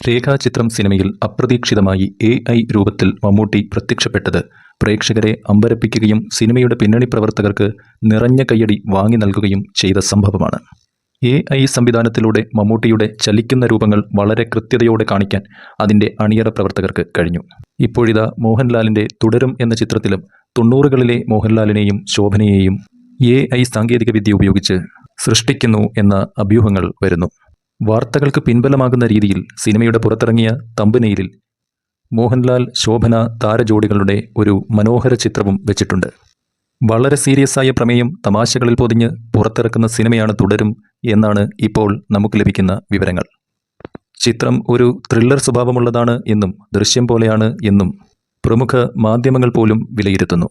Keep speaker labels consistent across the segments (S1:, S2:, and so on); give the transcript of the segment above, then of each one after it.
S1: രേഖാചിത്രം സിനിമയിൽ അപ്രതീക്ഷിതമായി AI രൂപത്തിൽ മമ്മൂട്ടി പ്രത്യക്ഷപ്പെട്ടത് പ്രേക്ഷകരെ അമ്പരപ്പിക്കുകയും സിനിമയുടെ പിന്നണി പ്രവർത്തകർക്ക് നിറഞ്ഞ കയ്യടി വാങ്ങി നൽകുകയും ചെയ്ത സംഭവമാണ്. AI സംവിധാനത്തിലൂടെ മമ്മൂട്ടിയുടെ ചലിക്കുന്ന രൂപങ്ങൾ വളരെ കൃത്യതയോടെ കാണിക്കാൻ അതിൻ്റെ അണിയറ പ്രവർത്തകർക്ക് കഴിഞ്ഞു. ഇപ്പോഴിതാ മോഹൻലാലിൻ്റെ തുടരും എന്ന ചിത്രത്തിലും 90കളിലെ മോഹൻലാലിനെയും ശോഭനയെയും AI സാങ്കേതികവിദ്യ ഉപയോഗിച്ച് സൃഷ്ടിക്കുന്നു എന്ന അഭ്യൂഹങ്ങൾ വരുന്നു. വാർത്തകൾക്ക് പിൻബലമാകുന്ന രീതിയിൽ സിനിമയുടെ പുറത്തിറങ്ങിയ തമ്പനെയിലിൽ മോഹൻലാൽ ശോഭന താരജോഡികളുടെ ഒരു മനോഹര ചിത്രവും വെച്ചിട്ടുണ്ട്. വളരെ സീരിയസായ പ്രമേയം തമാശകളിൽ പൊതിഞ്ഞ് പുറത്തിറക്കുന്ന സിനിമയാണ് തുടരും എന്നാണ് ഇപ്പോൾ നമുക്ക് ലഭിക്കുന്ന വിവരങ്ങൾ. ചിത്രം ഒരു ത്രില്ലർ സ്വഭാവമുള്ളതാണ് എന്നും ദൃശ്യം പോലെയാണ് എന്നും പ്രമുഖ മാധ്യമങ്ങൾ പോലും വിലയിരുത്തുന്നു.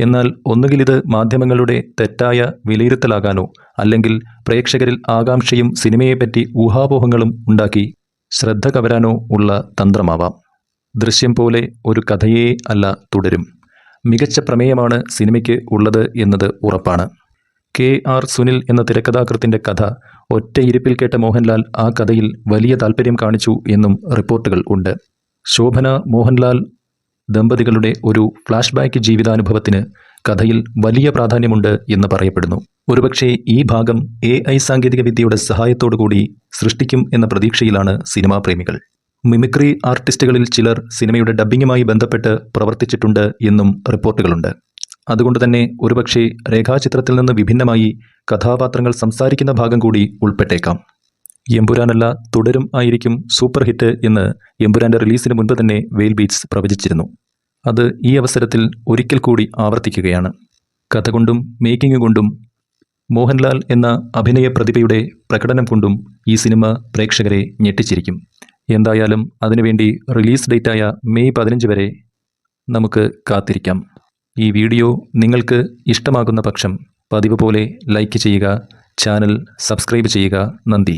S1: എന്നാൽ ഒന്നുകിൽ ഇത് മാധ്യമങ്ങളുടെ തെറ്റായ വിലയിരുത്തലാകാനോ അല്ലെങ്കിൽ പ്രേക്ഷകരിൽ ആകാംക്ഷയും സിനിമയെപ്പറ്റി ഊഹാപോഹങ്ങളും ഉണ്ടാക്കി ശ്രദ്ധ കവരാനോ ഉള്ള തന്ത്രമാവാം. ദൃശ്യം പോലെ ഒരു കഥയേ അല്ല തുടരും. മികച്ച പ്രമേയമാണ് സിനിമയ്ക്ക് ഉള്ളത് എന്നത് ഉറപ്പാണ്. KR സുനിൽ എന്ന തിരക്കഥാകൃത്തിൻ്റെ കഥ ഒറ്റയിരിപ്പിൽ കേട്ട മോഹൻലാൽ ആ കഥയിൽ വലിയ താല്പര്യം കാണിച്ചു എന്നും റിപ്പോർട്ടുകൾ ഉണ്ട്. ശോഭന മോഹൻലാൽ ദമ്പതികളുടെ ഒരു ഫ്ലാഷ് ബാക്ക് ജീവിതാനുഭവത്തിന് കഥയിൽ വലിയ പ്രാധാന്യമുണ്ട് എന്ന് പറയപ്പെടുന്നു. ഒരുപക്ഷെ ഈ ഭാഗം AI സാങ്കേതികവിദ്യയുടെ സഹായത്തോടുകൂടി സൃഷ്ടിക്കും എന്ന പ്രതീക്ഷയിലാണ് സിനിമാ പ്രേമികൾ. മിമിക്രി ആർട്ടിസ്റ്റുകളിൽ ചിലർ സിനിമയുടെ ഡബ്ബിങ്ങുമായി ബന്ധപ്പെട്ട് പ്രവർത്തിച്ചിട്ടുണ്ട് എന്നും റിപ്പോർട്ടുകളുണ്ട്. അതുകൊണ്ട് തന്നെ ഒരുപക്ഷെ രേഖാചിത്രത്തിൽ നിന്ന് വിഭിന്നമായി കഥാപാത്രങ്ങൾ സംസാരിക്കുന്ന ഭാഗം കൂടി ഉൾപ്പെട്ടേക്കാം. എമ്പുരാനല്ല തുടരും ആയിരിക്കും സൂപ്പർ ഹിറ്റ് എന്ന് എമ്പുരാൻ്റെ റിലീസിന് മുൻപ് തന്നെ വെയിൽ ബീറ്റ്സ് പ്രവചിച്ചിരുന്നു. അത് ഈ അവസരത്തിൽ ഒരിക്കൽ കൂടി ആവർത്തിക്കുകയാണ്. കഥ കൊണ്ടും മേക്കിംഗ് കൊണ്ടും മോഹൻലാൽ എന്ന അഭിനയ പ്രതിഭയുടെ പ്രകടനം കൊണ്ടും ഈ സിനിമ പ്രേക്ഷകരെ ഞെട്ടിച്ചിരിക്കും. എന്തായാലും അതിനുവേണ്ടി റിലീസ് ഡേറ്റായ മെയ് 15 വരെ നമുക്ക് കാത്തിരിക്കാം. ഈ വീഡിയോ നിങ്ങൾക്ക് ഇഷ്ടമാകുന്ന പക്ഷം പതിവ് പോലെ ലൈക്ക് ചെയ്യുക, ചാനൽ സബ്സ്ക്രൈബ് ചെയ്യുക. നന്ദി.